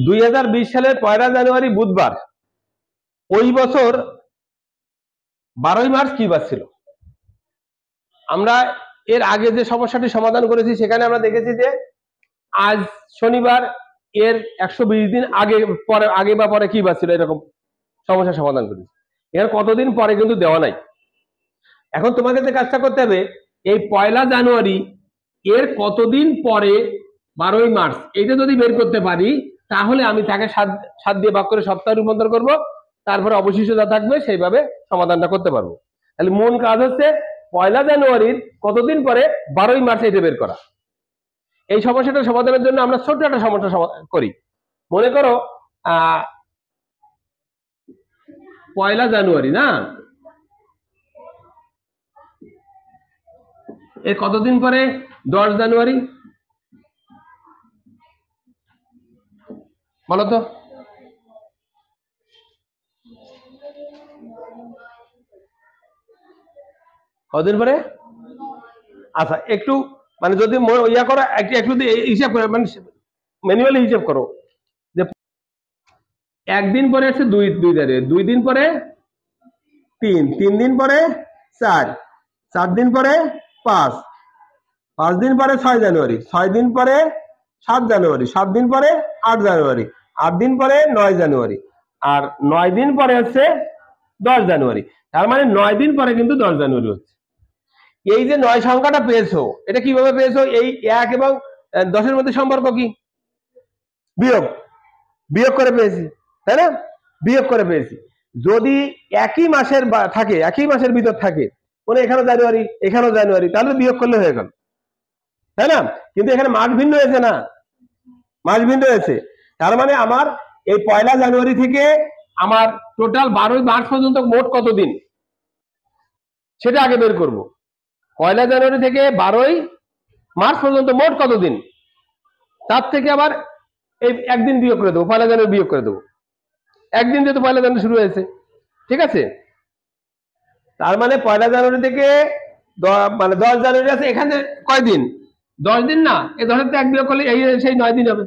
2020 সালের 1 জানুয়ারি বুধবার, ওই বছর 12 মার্চ কি বার ছিল? আমরা এর আগে যে সমস্যাটি সমাধান করেছি সেখানে আমরা দেখেছি যে আজ শনিবার, এর 120 দিন আগে বা পরে কি বার ছিল, এরকম সমস্যা সমাধান করেছি। এর কতদিন পরে কিন্তু দেওয়া নাই। এখন তোমাকে যে কাজটা করতে হবে, এই 1 জানুয়ারি এর কতদিন পরে 12 মার্চ এটা যদি বের করতে পারি, তাহলে আমি তাকে 7 দিয়ে ভাগ করে সপ্তাহে রূপান্তর করব, তারপরে অবশিষ্ট যা থাকবে সেইভাবে সমাধানটা করতে পারবো। তাহলে মূল কাজ হচ্ছে 1 জানুয়ারির কতদিন পরে 12 মার্চ এটা বের করা। এই সমস্যাটা সমাধানের জন্য আমরা ছোট একটা সমস্যা করি। মনে করো 1 জানুয়ারি না, এর কতদিন পরে 10 জানুয়ারি, বলো তো? কতদিন পরে? আচ্ছা, একটু মানে যদি ইয়া করো, একটু হিসাব করো, মানে ম্যানুয়ালি হিসাব করো যে একদিন পরে আছে 2 তারিখ, 2 দিন পরে 3 দিন পরে 4 দিন পরে 5 দিন পরে 6 জানুয়ারি, 6 দিন পরে 7 জানুয়ারি, 7 দিন পরে 8 জানুয়ারি, 8 দিন পরে 9 জানুয়ারি, আর 9 দিন পরে হচ্ছে 10 জানুয়ারি। তার মানে 9 দিন পরে কিন্তু 10 জানুয়ারি হচ্ছে। এই যে 9 সংখ্যাটা পেয়েছো, এটা কিভাবে পেয়েছো? এই 1 এবং 10 এর মধ্যে সম্পর্ক কি? বিয়োগ করে পেয়েছি, তাই না? বিয়োগ করে পেয়েছি। যদি একই মাসের থাকে, একই মাসের ভিতর থাকে, মানে এখানেও জানুয়ারি এখানেও জানুয়ারি, তাহলে বিয়োগ করলে হয়ে গেল, তাই না? কিন্তু এখানে মাস ভিন্ন হয়েছে না, মাস ভিন্ন হয়েছে। তার মানে আমার এই 1 জানুয়ারি থেকে আমার টোটাল 12 মার্চ পর্যন্ত মোট কত দিন, সেটা আগে বের করব। 1 জানুয়ারি থেকে 12 মার্চ পর্যন্ত মোট কত দিন, তার থেকে আবার এই একদিন বিয়োগ করে দেবো, 1 জানুয়ারি বিয়োগ করে দেবো। একদিন যেহেতু 1 জানুয়ারি শুরু হয়েছে, ঠিক আছে? তার মানে 1 জানুয়ারি থেকে মানে 10 জানুয়ারি আছে, এখানে কয়দিন? 10 দিন না, এই 10 থেকে 1 বিয়োগ করলে এই সেই 9 দিন হবে,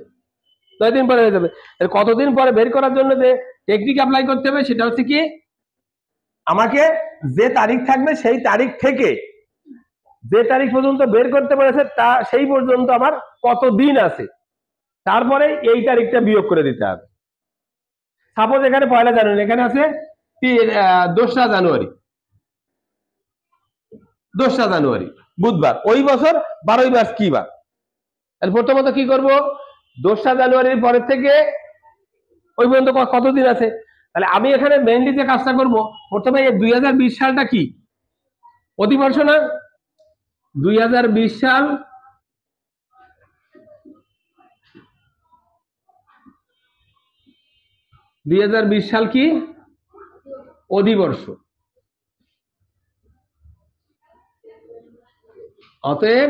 9 দিন পরে হয়ে যাবে। কতদিন পরে বের করার জন্য যে টেকনিক অ্যাপ্লাই করতে হবে সেটা হচ্ছে কি, আমাকে যে তারিখ থাকবে সেই তারিখ থেকে যে তারিখ পর্যন্ত বের করতে পেরেছে তা সেই পর্যন্ত আমার কত দিন আছে, তারপরে এই তারিখটা বিয়োগ করে দিতে হবে। সাপোজ এখানে 1 জানুয়ারি, এখানে আছে 2 জানুয়ারি, 2 জানুয়ারি বুধবার, ওই বছর 12 মার্চ কি বার? প্রথমত কি করব, 2 জানুয়ারির পরের থেকে ওই পর্যন্ত কতদিন আছে। তাহলে আমি এখানে মেইনলি যে কাজটা করব, প্রথমে এই 2020 সালটা কি অধিবর্ষ না? 2020 সাল, সাল কি অধিবর্ষ। অতএব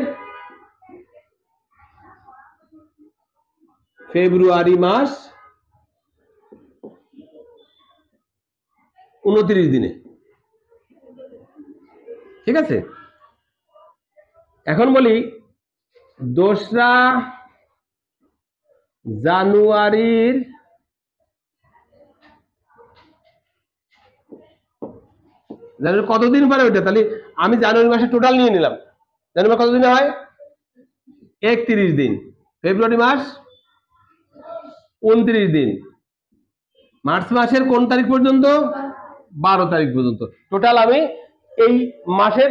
ফেব্রুয়ারি মাস 29 দিনে, ঠিক আছে? এখন বলি 2 জানুয়ারির কতদিন পরে ওইটা, তাহলে আমি জানুয়ারি মাসে টোটাল নিয়ে নিলাম। জানুয়ারি মাস কতদিন হয়? 31 দিন। ফেব্রুয়ারি মাস 29 দিন। মার্চ মাসের কোন তারিখ পর্যন্ত? 12 তারিখ পর্যন্ত। টোটাল আমি এই মাসের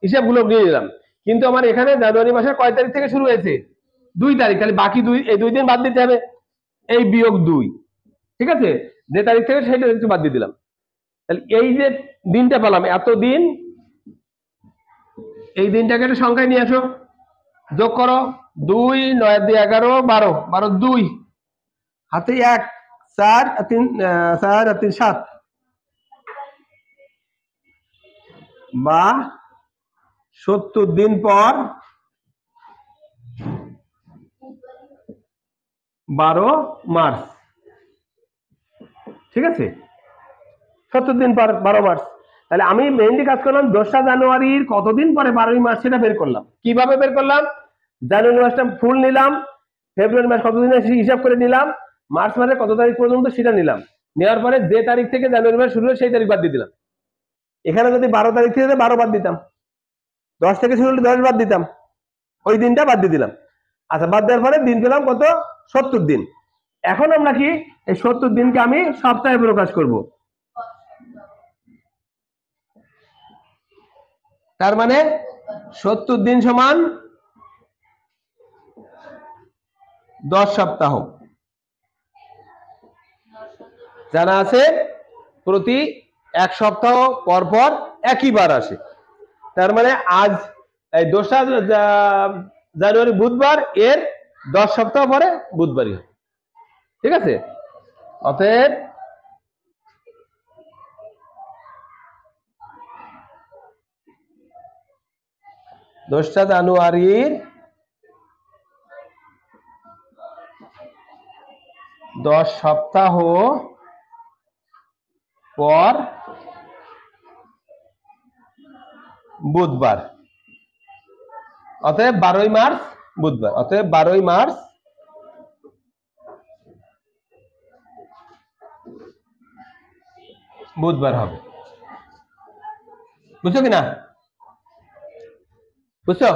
হিসাবগুলো নিয়ে নিলাম। কিন্তু আমার এখানে জানুয়ারি মাসের কয় তারিখ থেকে শুরু হয়েছে? 2 তারিখ। তাহলে বাকি এই 2 দিন বাদ দিতে হবে, এই বিয়োগ 2, ঠিক আছে? যে তারিখ থেকে সেটা একটু বাদ দিয়ে দিলাম। তাহলে এই যে দিনটা পেলাম, এত দিন, এই দিনটাকে একটা সংখ্যায় নিয়ে আসো, যোগ করো। 2 9 দিয়ে 11 12, 12 2 হাতে 1 4 আর 3 4 আর 3 7, বা 70 দিন পর 12 মার্চ, ঠিক আছে? 70 দিন পর 12 মার্চ। তাহলে আমি মেইনলি কাজ করলাম 2 জানুয়ারির কতদিন পরে 12 মার্চ সেটা বের করলাম। কিভাবে বের করলাম? জানুয়ারি মাসটা ফুল নিলাম, ফেব্রুয়ারি মাস কতদিন আছে হিসাব করে নিলাম, মার্চ মাসের কত তারিখ পর্যন্ত সেটা নিলাম, নেওয়ার পরে যে তারিখ থেকে জানুয়ারি মাস শুরু হয় সেই তারিখ বাদ দিয়ে দিলাম। এখানে যদি 12 তারিখ থেকে 12 বাদ দিতাম, 10 থেকে শুরু হলে 10 বাদ দিতাম, ওই দিনটা বাদ দিয়ে দিলাম। আচ্ছা, বাদ দেওয়ার পরে দিন পেলাম কত? 70 দিন। এখন আমরা কি এই 70 দিনকে আমি সপ্তাহে প্রকাশ করব। তার মানে 70 দিন সমান 10 সপ্তাহ। জানা আছে প্রতি 1 সপ্তাহ পর পর একই বার আসে। তার মানে আজ এই 2রা জানুয়ারি বুধবার, এর 10 সপ্তাহ পরে বুধবারই হবে। ঠিক আছে? অতএব দোসরা জানুয়ারির 10 সপ্তাহ পর বুধবার, অতএব 12ই মার্চ বুধবার, অতএব 12ই মার্চ বুধবার হবে। বুঝছো কিনা? বুঝছো?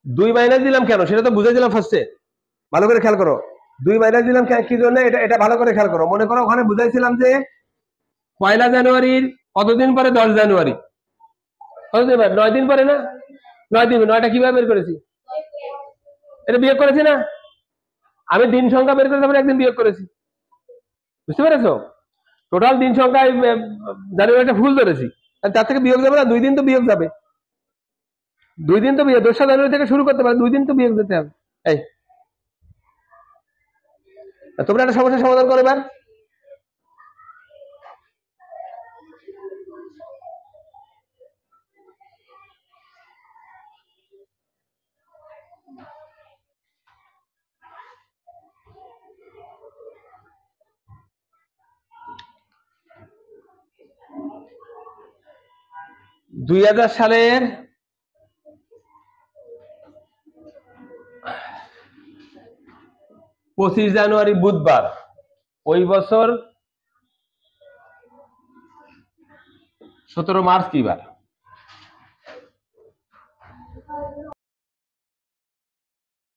2 মাইনাস দিলাম কেন সেটা তো বুঝাই দিলাম ফার্স্টে, ভালো করে খেয়াল করো। 2 মাইনাস দিলাম কি জন্য, এটা ভালো করে খেয়াল করো। মনে করো ওখানে বুঝাইছিলাম যে 1 জানুয়ারির কতদিন পরে 10 জানুয়ারি, কতদিন পরে? 9 দিন পরে না? 9 দিন। 9টা কিভাবে বের করেছি? এটা বিয়োগ করেছি না? আমি দিন সংখ্যা বের করে তারপরে একদিন বিয়োগ করেছি। বুঝতে পেরেছো? টোটাল দিন সংখ্যা জানুয়ারিটা ফুল ধরেছি, তার থেকে বিয়োগ যাবে না, 2 দিন তো বিয়োগ যাবে। 2 দিন তো বিয়োগ, 2রা জানুয়ারি থেকে শুরু করতে পারে, 2 দিন তো বিয়োগ যেতে হবে। এই তোমরা একটা সমস্যার সমাধান করো এবার। সালের 25 জানুয়ারি বুধবার, ওই বছর 17 মার্চ কি বার?